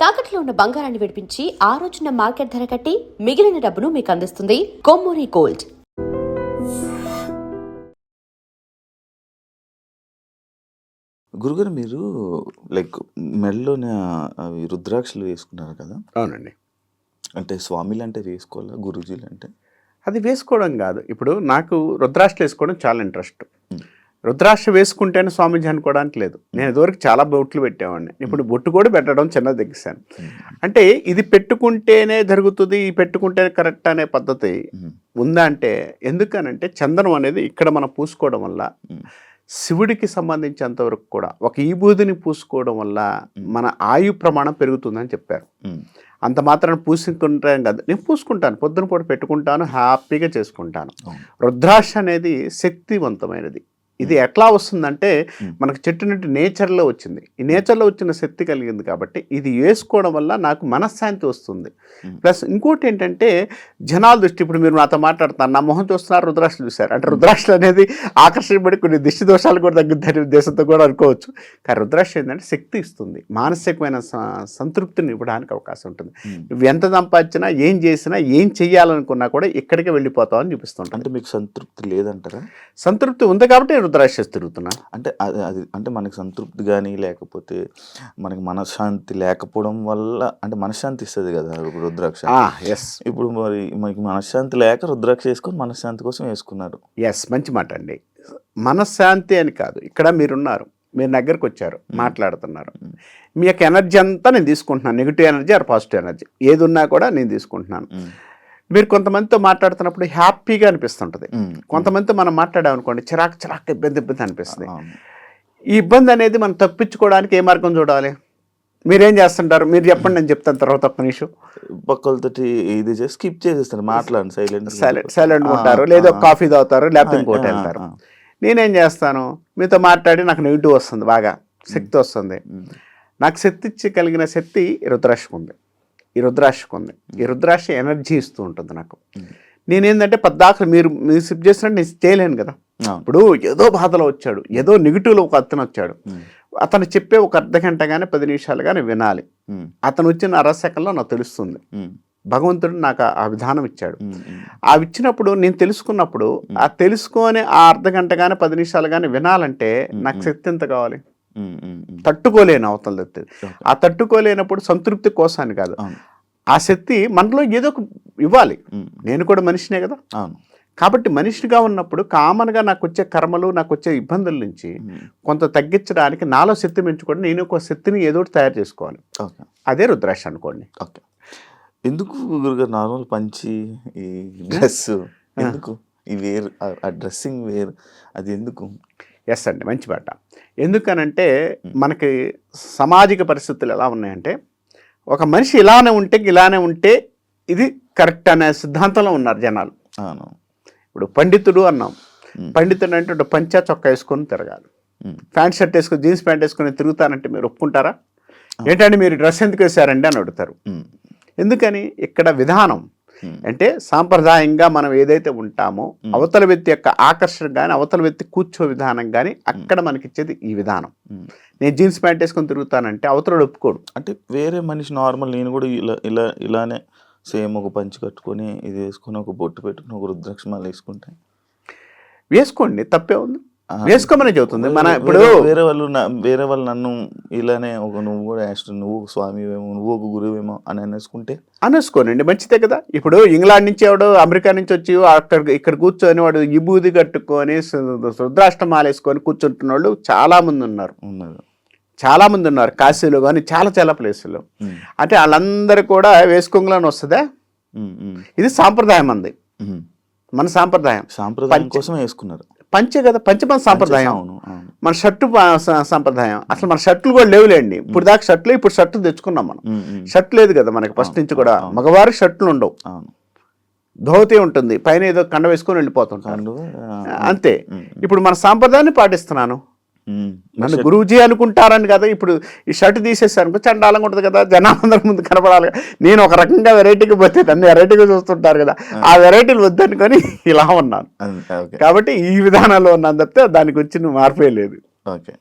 తాకట్లో ఉన్న బంగారాన్ని విడిపించి ఆ రోజున మార్కెట్ ధర కట్టి మిగిలిన డబ్బును మీకు అందిస్తుంది కొమ్మూరి గోల్డ్. గురుగారు మీరు మెడలోనే అవి రుద్రాక్షలు వేసుకున్నారు కదా? అవునండి. అంటే స్వామిలు అంటే వేసుకోవాలా, గురూజీలు అంటే? అది వేసుకోవడం కాదు. ఇప్పుడు నాకు రుద్రాక్షలు వేసుకోవడం చాలా ఇంట్రెస్ట్. రుద్రాక్ష వేసుకుంటేనే స్వామీజీ అనుకోవడానికి లేదు. నేను ఇదివరకు చాలా బొట్లు పెట్టేవాడిని. ఇప్పుడు బొట్టు కూడా పెట్టడం చిన్నది తగ్గిస్తాను. అంటే ఇది పెట్టుకుంటేనే జరుగుతుంది, ఈ పెట్టుకుంటేనే కరెక్ట్ అనే పద్ధతి ఉందా అంటే, ఎందుకనంటే చందనం అనేది ఇక్కడ మనం పూసుకోవడం వల్ల శివుడికి సంబంధించినంతవరకు కూడా ఒక ఈబూదిని పూసుకోవడం వల్ల మన ఆయు ప్రమాణం పెరుగుతుందని చెప్పారు. అంత మాత్రాన్ని పూసుకుంటాం కదా, నేను పూసుకుంటాను, పొద్దున పూట పెట్టుకుంటాను, హ్యాపీగా చేసుకుంటాను. రుద్రాక్ష అనేది శక్తివంతమైనది. ఇది ఎట్లా వస్తుందంటే మనకు చెట్టు నుండి నేచర్లో వచ్చింది. ఈ నేచర్లో వచ్చిన శక్తి కలిగింది కాబట్టి ఇది వేసుకోవడం వల్ల నాకు మనశ్శాంతి వస్తుంది. ప్లస్ ఇంకోటి ఏంటంటే జనాల దృష్టి, ఇప్పుడు మీరు నాతో మాట్లాడుతున్నారు, నా మొహం చూస్తున్నారు, రుద్రాక్షలు చూశారు అంటే రుద్రాక్షలు అనేది ఆకర్షించబడి కొన్ని దిష్టి దోషాలు కూడా తగ్గుతాయి ఉద్దేశంతో కూడా అనుకోవచ్చు. కానీ రుద్రాక్ష ఏంటంటే శక్తి ఇస్తుంది, మానసికమైన సంతృప్తిని ఇవ్వడానికి అవకాశం ఉంటుంది. నువ్వు ఎంత సంపాదించినా, ఏం చేసినా, ఏం చెయ్యాలనుకున్నా కూడా ఇక్కడికే వెళ్ళిపోతావు అని చూపిస్తుంటాను. అంటే మీకు సంతృప్తి లేదంటారా? సంతృప్తి ఉంది కాబట్టి రుద్రాక్ష తిరుగుతున్నా. అంటే అది అంటే మనకి సంతృప్తి కానీ, లేకపోతే మనకి మనశ్శాంతి లేకపోవడం వల్ల, అంటే మనశ్శాంతి ఇస్తుంది కదా రుద్రాక్ష. ఇప్పుడు మరి మనకి మనశ్శాంతి లేక రుద్రాక్ష వేసుకొని మనశ్శాంతి కోసం వేసుకున్నారు. మంచి మాట అండి. మనశ్శాంతి అని కాదు, ఇక్కడ మీరున్నారు, మీరు దగ్గరకు వచ్చారు, మాట్లాడుతున్నారు, మీ యొక్క ఎనర్జీ అంతా నేను తీసుకుంటున్నాను. Negative energy or positive energy ఏది ఉన్నా కూడా నేను తీసుకుంటున్నాను. మీరు కొంతమందితో మాట్లాడుతున్నప్పుడు హ్యాపీగా అనిపిస్తుంటుంది, కొంతమందితో మనం మాట్లాడామనుకోండి చిరాకు ఇబ్బంది అనిపిస్తుంది. ఈ ఇబ్బంది అనేది మనం తప్పించుకోవడానికి ఏ మార్గం చూడాలి? మీరేం చేస్తుంటారు? మీరు చెప్పండి, నేను చెప్తాను తర్వాత. ఒక్క నిమిషం. పక్కలతో ఇది చేసి స్కిప్ చేసేస్తారు, మాట్లాడండి, సైలెంట్ ఉంటారు, లేదా కాఫీ తాగుతారు, లేకపోతే ఇంకోటి వెళ్తారు. నేనేం చేస్తాను, మీతో మాట్లాడి నాకు నెగిటివ్ వస్తుంది, బాగా శక్తి వస్తుంది. నాకు శక్తి ఇచ్చి కలిగిన శక్తి రుద్రాక్షకు ఉంది. ఈ రుద్రాక్ష ఎనర్జీ ఇస్తూ ఉంటుంది నాకు. నేనేంటంటే పద్దాకలు మీరు సిప్ చేసినట్టు నేను చేయలేను కదా. ఇప్పుడు ఏదో బాధలో వచ్చాడు, ఏదో నెగిటివ్లో ఒక అతను వచ్చాడు, అతను చెప్పే ఒక అర్ధగంట కానీ 10 నిమిషాలు కానీ వినాలి. అతను వచ్చిన అరసెకండ్లో నాకు తెలుస్తుంది. భగవంతుడు నాకు ఆ విధానం ఇచ్చాడు. ఆ ఇచ్చినప్పుడు నేను తెలుసుకున్నప్పుడు, ఆ తెలుసుకొని ఆ అర్ధగంట కానీ 10 నిమిషాలు కానీ వినాలంటే నాకు శక్తి ఎంత కావాలి? తట్టుకోలేను అవతల శక్తి. ఆ తట్టుకోలేనప్పుడు సంతృప్తి కోసాన్ని కాదు, ఆ శక్తి మనలో ఏదో ఒక ఇవ్వాలి. నేను కూడా మనిషినే కదా. కాబట్టి మనిషిగా ఉన్నప్పుడు కామన్గా నాకు వచ్చే కర్మలు, నాకు వచ్చే ఇబ్బందుల నుంచి కొంత తగ్గించడానికి నాలో శక్తి పెంచుకోండి, నేను ఒక శక్తిని ఏదో తయారు చేసుకోవాలి. అదే రుద్రాక్ష అనుకోండి. ఎందుకు గురుగారు నార్మల్ పంచి ఈ డ్రెస్ ఎందుకు, ఈ వేరు, ఆ డ్రెస్సింగ్ వేరు, అది ఎందుకు? అండి, మంచి మాట. ఎందుకనంటే మనకి సామాజిక పరిస్థితులు ఎలా ఉన్నాయంటే, ఒక మనిషి ఇలానే ఉంటే ఇది కరెక్ట్ అనే సిద్ధాంతంలో ఉన్నారు జనాలు. ఇప్పుడు పండితుడు అన్నాం, పండితుడు అంటే పంచా చొక్కా వేసుకొని తిరగాలి, ప్యాంట్ షర్ట్ వేసుకొని జీన్స్ ప్యాంట్ వేసుకొని తిరుగుతానంటే మీరు ఒప్పుకుంటారా? ఏంటంటే మీరు డ్రెస్ ఎందుకు వేసారండి అని అడుగుతారు. ఎందుకని? ఇక్కడ విధానం అంటే సాంప్రదాయంగా మనం ఏదైతే ఉంటామో అవతల వ్యక్తి యొక్క ఆకర్షణ కానీ, అవతల వ్యక్తి కూర్చో విధానం కానీ అక్కడ మనకిచ్చేది ఈ విధానం. నేను జీన్స్ ప్యాంట్ వేసుకొని తిరుగుతానంటే అవతల ఒప్పుకోడు. అంటే వేరే మనిషి నార్మల్, నేను కూడా ఇలానే సేమ్ ఒక పంచి కట్టుకొని ఇది వేసుకొని ఒక బొట్టు పెట్టుకుని ఒక రుద్రాక్షమాల వేసుకోండి, తప్పే ఉంది, వేసుకోమని చెబుతుంది. మన ఇప్పుడు వేరే వాళ్ళు నన్ను ఇలానే ఒక నువ్వు కూడా నువ్వు స్వామివేమో, నువ్వు ఒక గురువేమో అని అనేసుకోనండి, మంచిదే కదా. ఇప్పుడు ఇంగ్లాండ్ నుంచి ఎవడో, అమెరికా నుంచి వచ్చి ఇక్కడ కూర్చొని వాడు విభూది కట్టుకొని రుద్రాష్టమాల వేసుకొని కూర్చుంటున్న వాళ్ళు చాలా మంది ఉన్నారు. కాశీలో కానీ చాలా ప్లేసుల్లో. అంటే వాళ్ళందరూ కూడా వేసుకోగలని వస్తుందా? ఇది సాంప్రదాయం అంది, మన సాంప్రదాయం కోసం వేసుకున్నారు. పంచే కదా, పంచమన సాంప్రదాయం. మన షర్టు సాంప్రదాయం. అసలు మన షర్ట్లు కూడా లేవులేండి. ఇప్పుడు దాకా షర్ట్లు, ఇప్పుడు షర్టు తెచ్చుకున్నాం మనం. షర్ట్ లేదు కదా మనకి ఫస్ట్ నుంచి కూడా. మగవారికి షర్ట్లు ఉండవు, ధోతి ఉంటుంది, పైన ఏదో కండ వేసుకొని వెళ్ళిపోతుంటాను, అంతే. ఇప్పుడు మన సాంప్రదాయాన్ని పాటిస్తున్నాను. నన్ను గురూజీ అనుకుంటారని కదా. ఇప్పుడు ఈ షర్ట్ తీసేసాను చండాలంగా ఉంటుంది కదా, జనాలందరి ముందు కనపడాలి. నేను ఒక రకంగా వెరైటీగా పోతే నన్ను వెరైటీగా చూస్తుంటారు కదా, ఆ వెరైటీలు వద్దనుకొని ఇలా ఉన్నాను. కాబట్టి ఈ విధానాల్లో ఉన్నాను తప్పితే దానికి వచ్చిన మార్పే లేదు. ఓకే.